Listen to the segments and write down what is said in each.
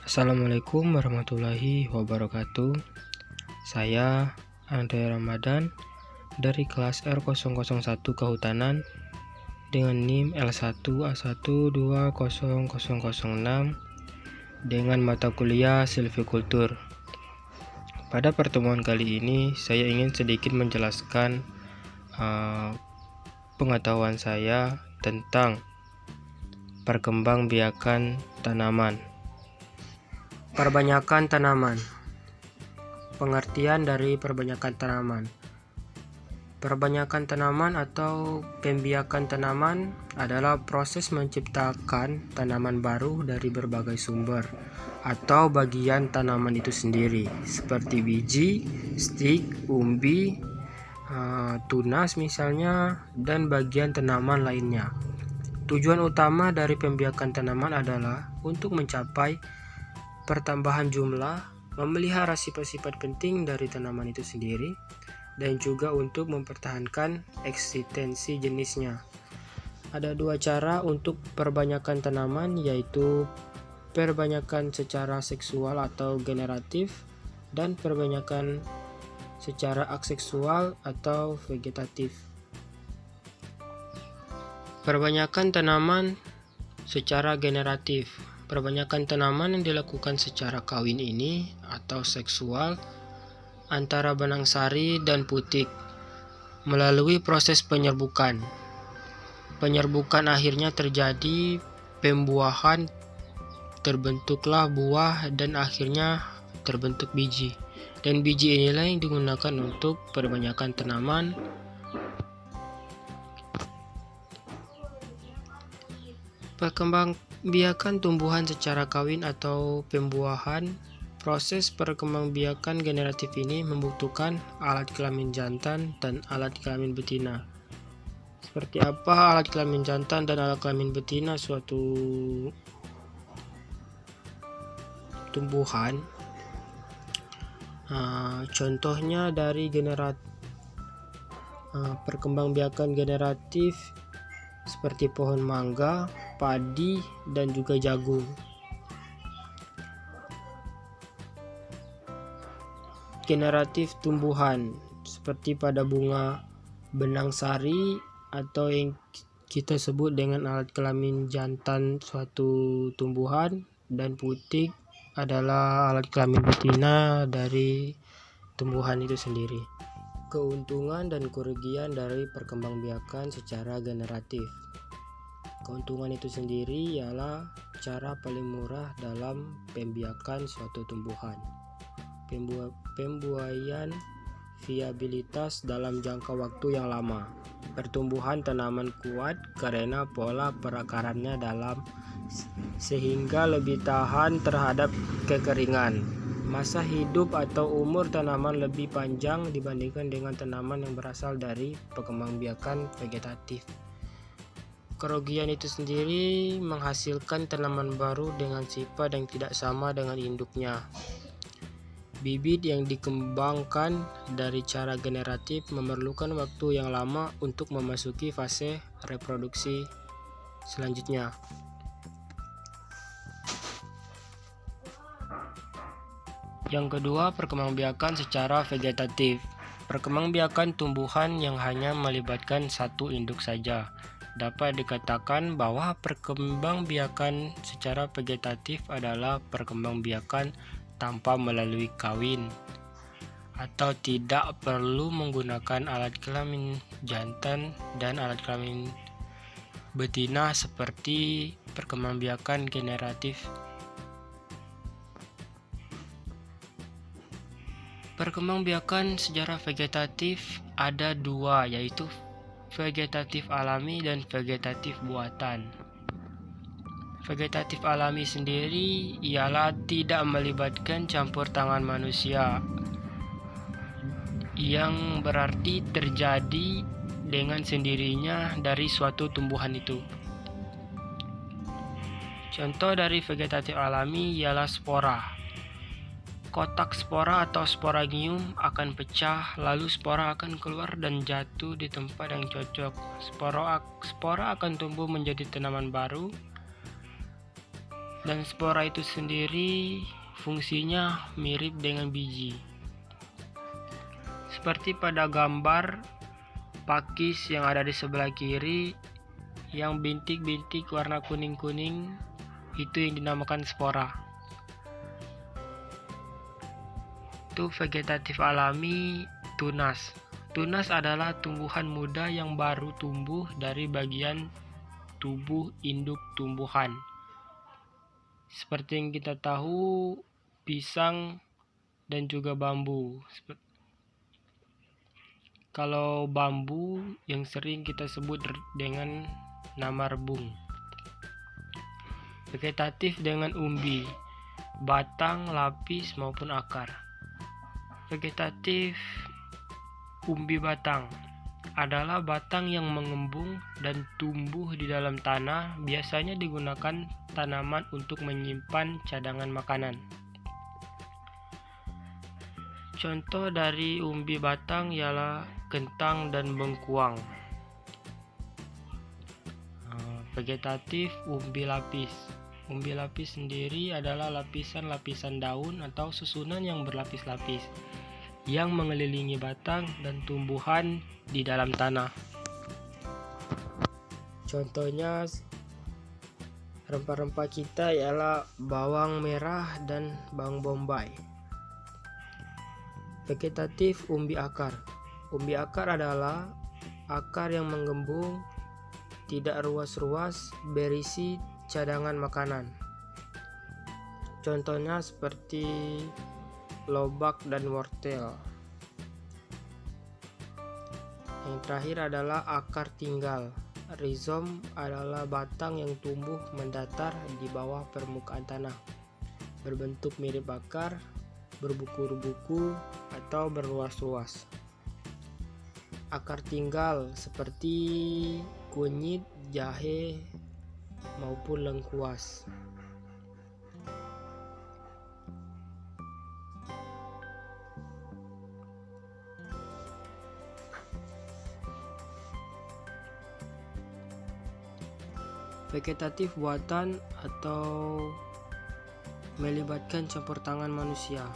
Assalamualaikum warahmatullahi wabarakatuh. Saya Andre Ramadan dari kelas R001 Kehutanan dengan NIM L1A1200006 dengan mata kuliah Silvikultur. Pada pertemuan kali ini saya ingin sedikit menjelaskan pengetahuan saya tentang perkembangbiakan tanaman. Perbanyakan tanaman. Pengertian dari perbanyakan tanaman. Perbanyakan tanaman atau pembiakan tanaman adalah proses menciptakan tanaman baru dari berbagai sumber atau bagian tanaman itu sendiri, seperti biji, stik, umbi, tunas misalnya, dan bagian tanaman lainnya. Tujuan utama dari pembiakan tanaman adalah untuk mencapai pertambahan jumlah, memelihara sifat-sifat penting dari tanaman itu sendiri, dan juga untuk mempertahankan eksistensi jenisnya. Ada dua cara untuk perbanyakan tanaman, yaitu perbanyakan secara seksual atau generatif dan perbanyakan secara aseksual atau vegetatif. Perbanyakan tanaman secara generatif. Perbanyakan tanaman yang dilakukan secara kawin ini atau seksual antara benang sari dan putik melalui proses penyerbukan. Penyerbukan akhirnya terjadi pembuahan, terbentuklah buah dan akhirnya terbentuk biji. Dan biji inilah yang digunakan untuk perbanyakan tanaman. Perkembangbiakan tumbuhan secara kawin atau pembuahan. Proses perkembangbiakan generatif ini membutuhkan alat kelamin jantan dan alat kelamin betina. Seperti apa alat kelamin jantan dan alat kelamin betina suatu tumbuhan? Contohnya dari perkembangbiakan generatif seperti pohon mangga, padi, dan juga jagung. Generatif tumbuhan seperti pada bunga benang sari atau yang kita sebut dengan alat kelamin jantan suatu tumbuhan, dan putik adalah alat kelamin betina dari tumbuhan itu sendiri. Keuntungan dan kerugian dari perkembangbiakan secara generatif. Keuntungan itu sendiri ialah cara paling murah dalam pembiakan suatu tumbuhan. Pembuayan viabilitas dalam jangka waktu yang lama. Pertumbuhan tanaman kuat karena pola perakarannya dalam sehingga lebih tahan terhadap kekeringan. Masa hidup atau umur tanaman lebih panjang dibandingkan dengan tanaman yang berasal dari perkembangbiakan vegetatif. Kerugian itu sendiri menghasilkan tanaman baru dengan sifat yang tidak sama dengan induknya. Bibit yang dikembangkan dari cara generatif memerlukan waktu yang lama untuk memasuki fase reproduksi selanjutnya. Yang kedua, perkembangbiakan secara vegetatif. Perkembangbiakan tumbuhan yang hanya melibatkan satu induk saja. Dapat dikatakan bahwa perkembangbiakan secara vegetatif adalah perkembangbiakan tanpa melalui kawin atau tidak perlu menggunakan alat kelamin jantan dan alat kelamin betina seperti perkembangbiakan generatif. Perkembangbiakan secara vegetatif ada dua, yaitu vegetatif alami dan vegetatif buatan. Vegetatif alami sendiri ialah tidak melibatkan campur tangan manusia, yang berarti terjadi dengan sendirinya dari suatu tumbuhan itu. Contoh dari vegetatif alami ialah spora. Kotak spora atau sporangium akan pecah, lalu spora akan keluar dan jatuh di tempat yang cocok. Spora akan tumbuh menjadi tanaman baru Dan spora itu sendiri fungsinya mirip dengan biji. Seperti pada gambar pakis yang ada di sebelah kiri, yang bintik-bintik warna kuning-kuning itu yang dinamakan spora. Itu vegetatif alami tunas. Tunas adalah tumbuhan muda yang baru tumbuh dari bagian tubuh induk tumbuhan. Seperti yang kita tahu, pisang dan juga bambu. Kalau bambu yang sering kita sebut dengan nama rebung. Vegetatif dengan umbi, batang, lapis maupun akar. Vegetatif umbi batang adalah batang yang mengembung dan tumbuh di dalam tanah, biasanya digunakan tanaman untuk menyimpan cadangan makanan. Contoh dari umbi batang ialah kentang dan bengkuang. Vegetatif umbi lapis. Umbi lapis sendiri adalah lapisan-lapisan daun atau susunan yang berlapis-lapis yang mengelilingi batang dan tumbuhan di dalam tanah. Contohnya rempah-rempah kita ialah bawang merah dan bawang bombay. Vegetatif umbi akar. Umbi akar adalah akar yang menggembung, tidak ruas-ruas, berisi cadangan makanan. Contohnya seperti lobak dan wortel. Yang terakhir adalah akar tinggal. Rhizome adalah batang yang tumbuh mendatar di bawah permukaan tanah, berbentuk mirip akar, berbuku-buku atau berluas-luas. Akar tinggal seperti kunyit, jahe maupun lengkuas. Vegetatif buatan atau melibatkan campur tangan manusia.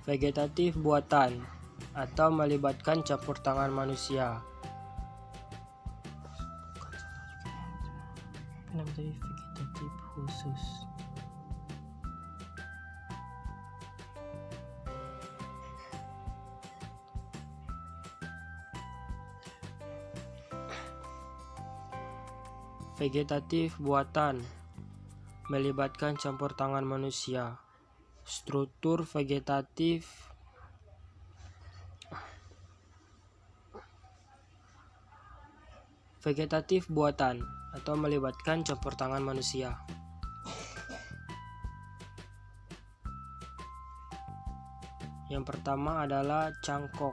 Vegetatif buatan atau melibatkan campur tangan manusia. Vegetatif khusus. Vegetatif buatan melibatkan campur tangan manusia. Struktur vegetatif buatan atau melibatkan campur tangan manusia. Yang pertama adalah cangkok.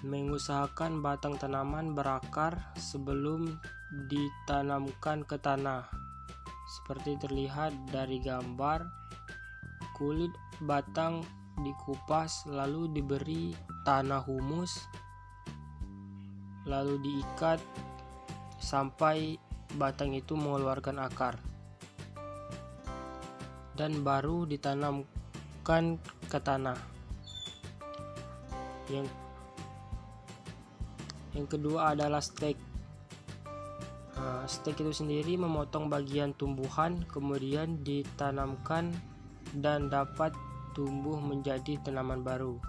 Mengusahakan batang tanaman berakar sebelum ditanamkan ke tanah. Seperti terlihat dari gambar, kulit batang dikupas lalu diberi tanah humus, lalu diikat sampai batang itu mengeluarkan akar, dan baru ditanamkan ke tanah. Yang kedua adalah stek. Stek itu sendiri memotong bagian tumbuhan kemudian ditanamkan dan dapat tumbuh menjadi tanaman baru.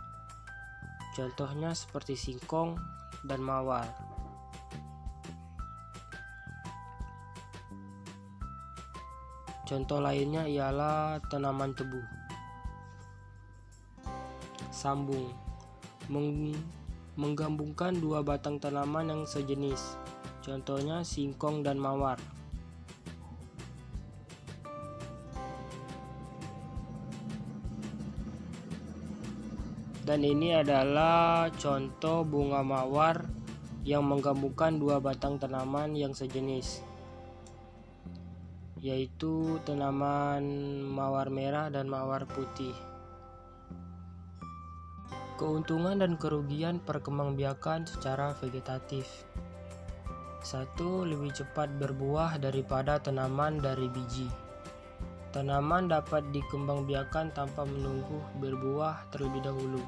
Contohnya seperti singkong dan mawar. Contoh lainnya ialah tanaman tebu. Sambung. Menggabungkan dua batang tanaman yang sejenis. Contohnya singkong dan mawar. Dan ini adalah contoh bunga mawar yang menggabungkan dua batang tanaman yang sejenis. yaitu tanaman mawar merah dan mawar putih. Keuntungan dan kerugian perkembangbiakan secara vegetatif. 1. Lebih cepat berbuah daripada tanaman dari biji. Tanaman dapat dikembangbiakan tanpa menunggu berbuah terlebih dahulu.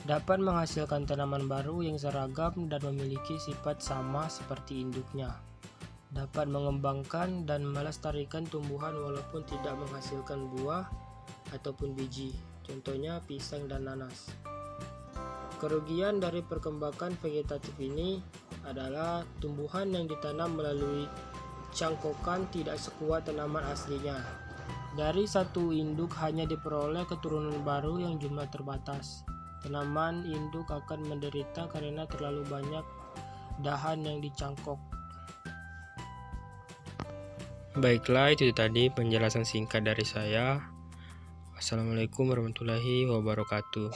Dapat menghasilkan tanaman baru yang seragam dan memiliki sifat sama seperti induknya. Dapat mengembangkan dan melestarikan tumbuhan walaupun tidak menghasilkan buah ataupun biji, contohnya pisang dan nanas. Kerugian dari perkembangan vegetatif ini adalah tumbuhan yang ditanam melalui cangkokan tidak sekuat tanaman aslinya. Dari satu induk hanya diperoleh keturunan baru yang jumlah terbatas. Tanaman induk akan menderita karena terlalu banyak dahan yang dicangkok. Baiklah, itu tadi penjelasan singkat dari saya. Wassalamualaikum warahmatullahi wabarakatuh.